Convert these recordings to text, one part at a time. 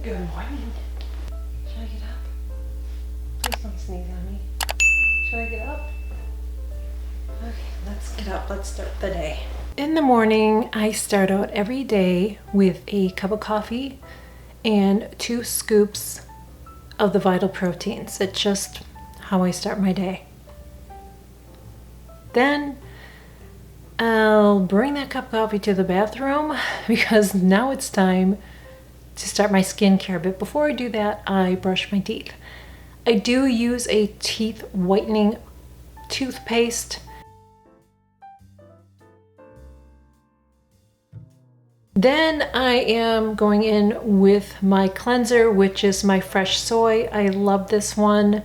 Good morning. Should I get up? Please don't sneeze on me. Should I get up? Okay, let's get up. Let's start the day. In the morning, I start out every day with a cup of coffee and 2 scoops of the Vital Proteins. It's just how I start my day. Then I'll bring that cup of coffee to the bathroom because now it's time to start my skincare. But before I do that, I brush my teeth. I do use a teeth whitening toothpaste. Then I am going in with my cleanser, which is my fresh soy. I love this one.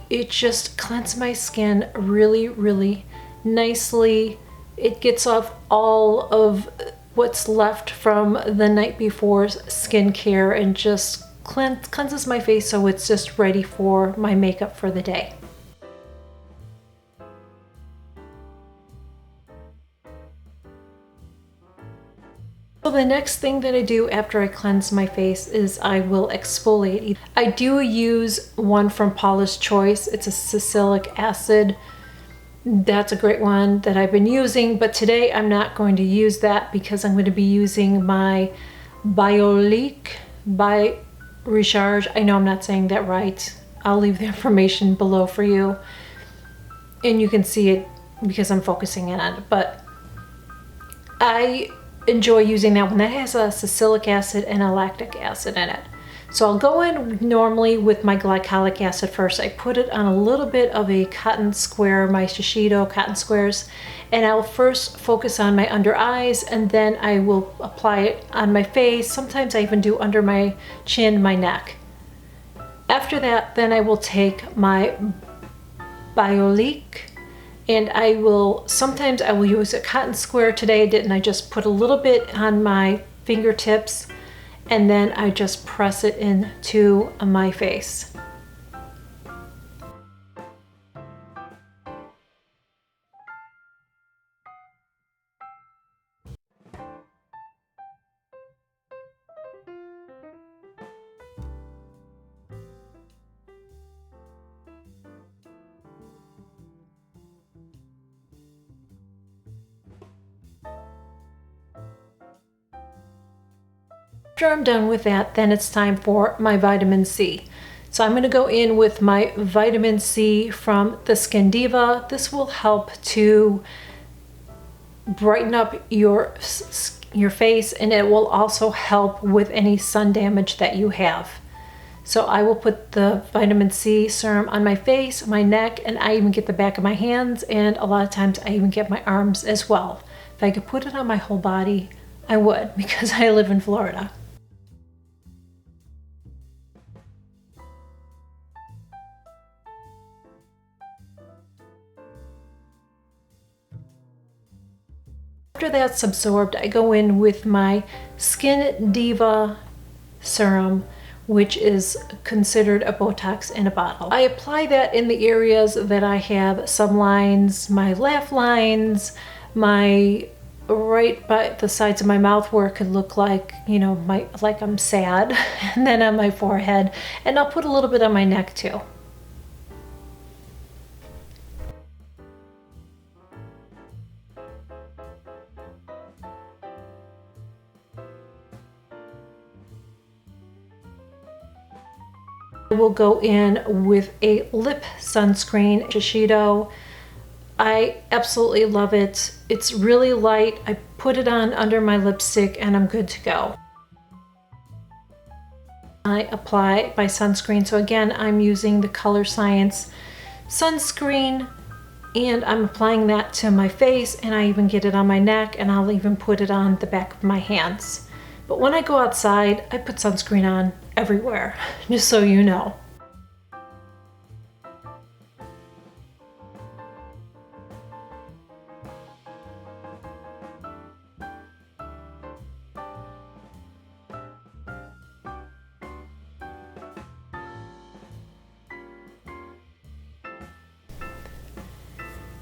It just cleanses my skin really, really nicely. It gets off all of what's left from the night before's skincare and just cleanses my face so it's just ready for my makeup for the day. So the next thing that I do after I cleanse my face is I will exfoliate. I do use one from Paula's Choice. It's a salicylic acid. That's a great one that I've been using, but today I'm not going to use that because I'm going to be using my Biolique by Recharge. I know I'm not saying that right. I'll leave the information below for you and you can see it because I'm focusing in on it, but I enjoy using that one. That has a salicylic acid and a lactic acid in it. So I'll go in normally with my glycolic acid first. I put it on a little bit of a cotton square, my Shiseido cotton squares, and I'll first focus on my under eyes and then I will apply it on my face. Sometimes I even do under my chin, my neck. After that, then I will take my Biolique and sometimes I will use a cotton square. Today I didn't. I just put a little bit on my fingertips and then I just press it into my face. After I'm done with that, then it's time for my vitamin C. So I'm going to go in with my vitamin C from the Skin Diva. This will help to brighten up your face and it will also help with any sun damage that you have. So I will put the vitamin C serum on my face, my neck, and I even get the back of my hands, and a lot of times I even get my arms as well. If I could put it on my whole body, I would, because I live in Florida. After that's absorbed, I go in with my Skin Diva serum, which is considered a Botox in a bottle. I apply that in the areas that I have some lines, my laugh lines, my right by the sides of my mouth where it could look like, you know, like I'm sad, and then on my forehead, and I'll put a little bit on my neck too. I will go in with a lip sunscreen, Shiseido. I absolutely love it. It's really light. I put it on under my lipstick and I'm good to go. I apply my sunscreen. So again, I'm using the Color Science sunscreen and I'm applying that to my face, and I even get it on my neck, and I'll even put it on the back of my hands. But when I go outside, I put sunscreen on everywhere, just so you know.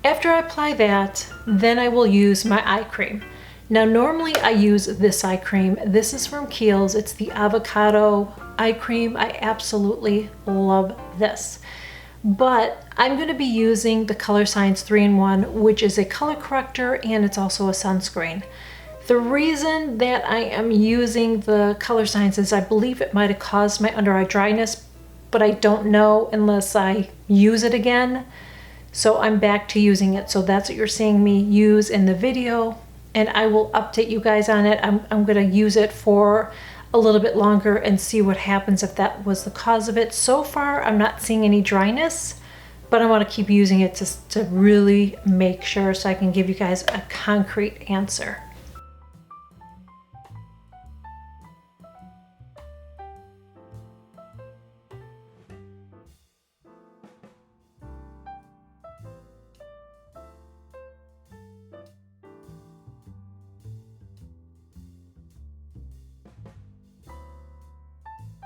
After I apply that, then I will use my eye cream. Now normally I use this eye cream. This is from Kiehl's. It's the avocado eye cream. I absolutely love this. But I'm going to be using the Color Science 3-in-1, which is a color corrector and it's also a sunscreen. The reason that I am using the Color Science is I believe it might have caused my under eye dryness, but I don't know unless I use it again. So I'm back to using it. So that's what you're seeing me use in the video, and I will update you guys on it. I'm going to use it for a little bit longer and see what happens if that was the cause of it. So far, I'm not seeing any dryness, but I want to keep using it to really make sure so I can give you guys a concrete answer.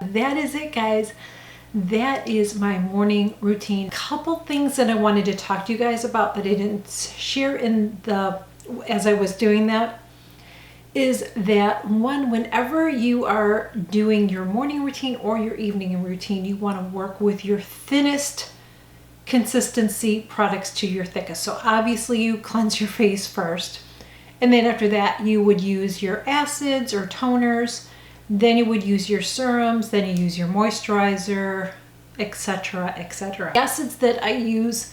That is it, guys. That is my morning routine. Couple things that I wanted to talk to you guys about that I didn't share as I was doing that is that one, whenever you are doing your morning routine or your evening routine, you want to work with your thinnest consistency products to your thickest. So obviously you cleanse your face first, and then after that you would use your acids or toners. Then you would use your serums, then you use your moisturizer, etc., etc. The acids that I use,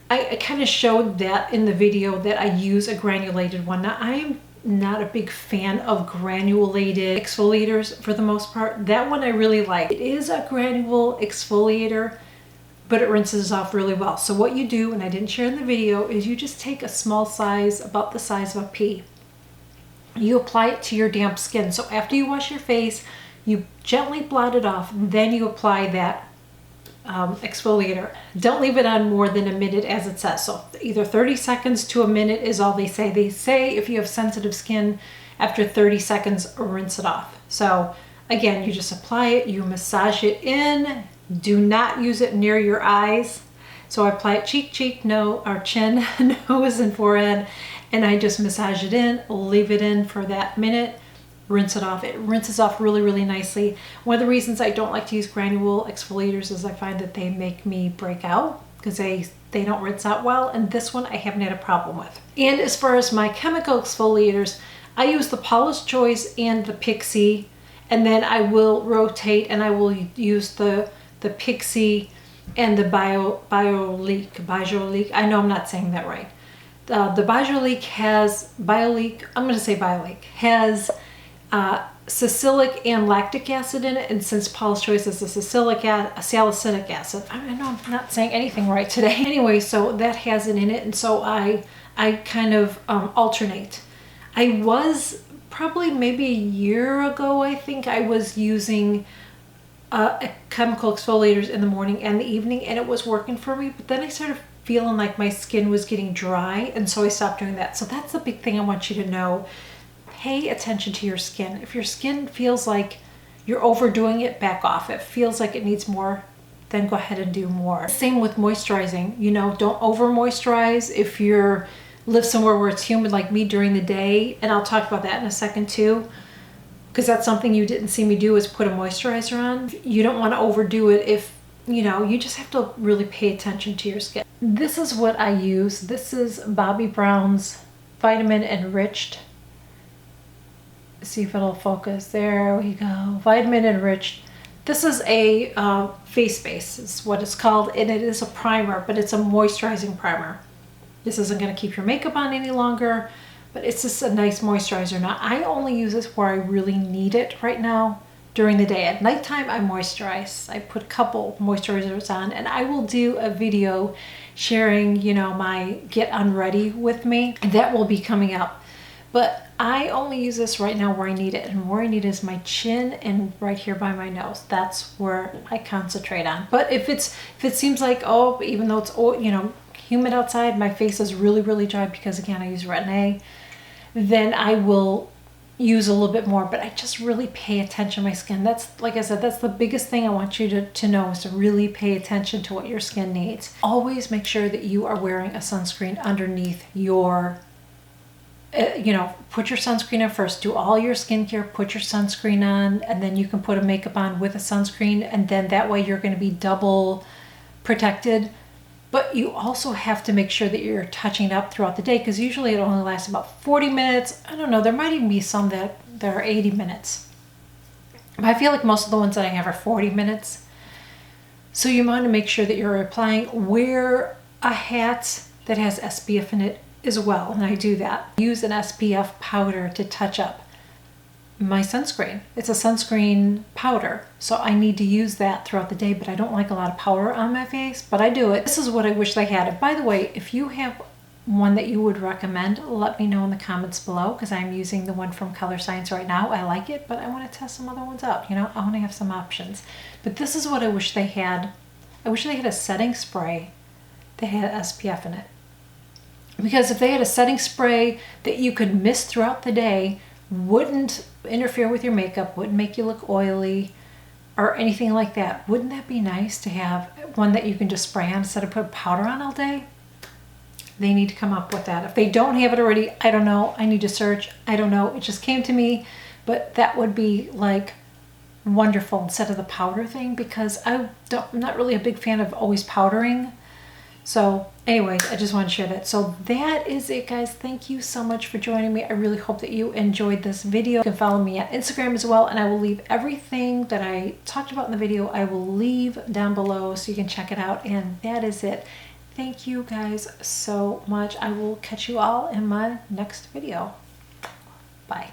I kind of showed that in the video that I use a granulated one. Now, I'm not a big fan of granulated exfoliators for the most part. That one I really like. It is a granule exfoliator, but it rinses off really well. So what you do, and I didn't share in the video, is you just take a small size, about the size of a pea. You apply it to your damp skin. So after you wash your face, you gently blot it off, then you apply that exfoliator. Don't leave it on more than a minute as it says. So either 30 seconds to a minute is all they say. They say if you have sensitive skin, after 30 seconds, rinse it off. So again, you just apply it, you massage it in. Do not use it near your eyes. So I apply it cheek, nose, or chin, nose, and forehead. And I just massage it in, leave it in for that minute, rinse it off. It rinses off really, really nicely. One of the reasons I don't like to use granule exfoliators is I find that they make me break out because they don't rinse out well. And this one I haven't had a problem with. And as far as my chemical exfoliators, I use the Paula's Choice and the Pixie. And then I will rotate and I will use the Pixie and the Biolique. I know I'm not saying that right. The Biolique has, I'm going to say Biolique, has salicylic and lactic acid in it. And since Paula's Choice is a salicylic acid, I know I'm not saying anything right today. Anyway, so that has it in it. And so I kind of alternate. I was probably maybe a year ago, I think I was using chemical exfoliators in the morning and the evening, and it was working for me. But then I started feeling like my skin was getting dry, and so I stopped doing that. So that's the big thing I want you to know. Pay attention to your skin. If your skin feels like you're overdoing it, back off. If it feels like it needs more, then go ahead and do more. Same with moisturizing. You know, don't over moisturize. If you live somewhere where it's humid like me during the day, and I'll talk about that in a second too, because that's something you didn't see me do, is put a moisturizer on. You don't want to overdo it. If you know, you just have to really pay attention to your skin. This is what I use. This is Bobbi Brown's Vitamin Enriched. See if it'll focus. There we go. Vitamin Enriched. This is a face base is what it's called, and it is a primer, but it's a moisturizing primer. This isn't going to keep your makeup on any longer, but it's just a nice moisturizer. Now, I only use this where I really need it right now. During the day. At nighttime, I moisturize. I put a couple moisturizers on, and I will do a video sharing, you know, my get unready with me. That will be coming up. But I only use this right now where I need it, and where I need it is my chin and right here by my nose. That's where I concentrate on. But if it seems like, oh, even though it's, you know, humid outside, my face is really, really dry because again I use Retin A, then I will use a little bit more. But I just really pay attention to my skin. That's, like I said, that's the biggest thing I want you to know, is to really pay attention to what your skin needs. Always make sure that you are wearing a sunscreen underneath your you know, put your sunscreen on first, do all your skincare, put your sunscreen on, and then you can put a makeup on with a sunscreen, and then that way you're going to be double protected. But you also have to make sure that you're touching it up throughout the day, because usually it only lasts about 40 minutes. I don't know, there might even be some that are 80 minutes. But I feel like most of the ones that I have are 40 minutes. So you want to make sure that you're applying, wear a hat that has SPF in it as well, and I do that. Use an SPF powder to touch up my sunscreen. It's a sunscreen powder, so I need to use that throughout the day, but I don't like a lot of powder on my face, but I do it. This is what I wish they had. And by the way, if you have one that you would recommend, let me know in the comments below, because I'm using the one from Color Science right now. I like it, but I want to test some other ones out. You know, I want to have some options. But this is what I wish they had. I wish they had a setting spray that had SPF in it. Because if they had a setting spray that you could mist throughout the day, wouldn't interfere with your makeup, wouldn't make you look oily or anything like that, wouldn't that be nice to have one that you can just spray on instead of put powder on all day? They need to come up with that. If they don't have it already, I don't know. I need to search. I don't know. It just came to me, but that would be like wonderful instead of the powder thing, because I'm not really a big fan of always powdering. So anyways, I just want to share that. So that is it, guys. Thank you so much for joining me. I really hope that you enjoyed this video. You can follow me on Instagram as well, and I will leave everything that I talked about in the video, I will leave down below so you can check it out. And that is it. Thank you guys so much. I will catch you all in my next video. Bye.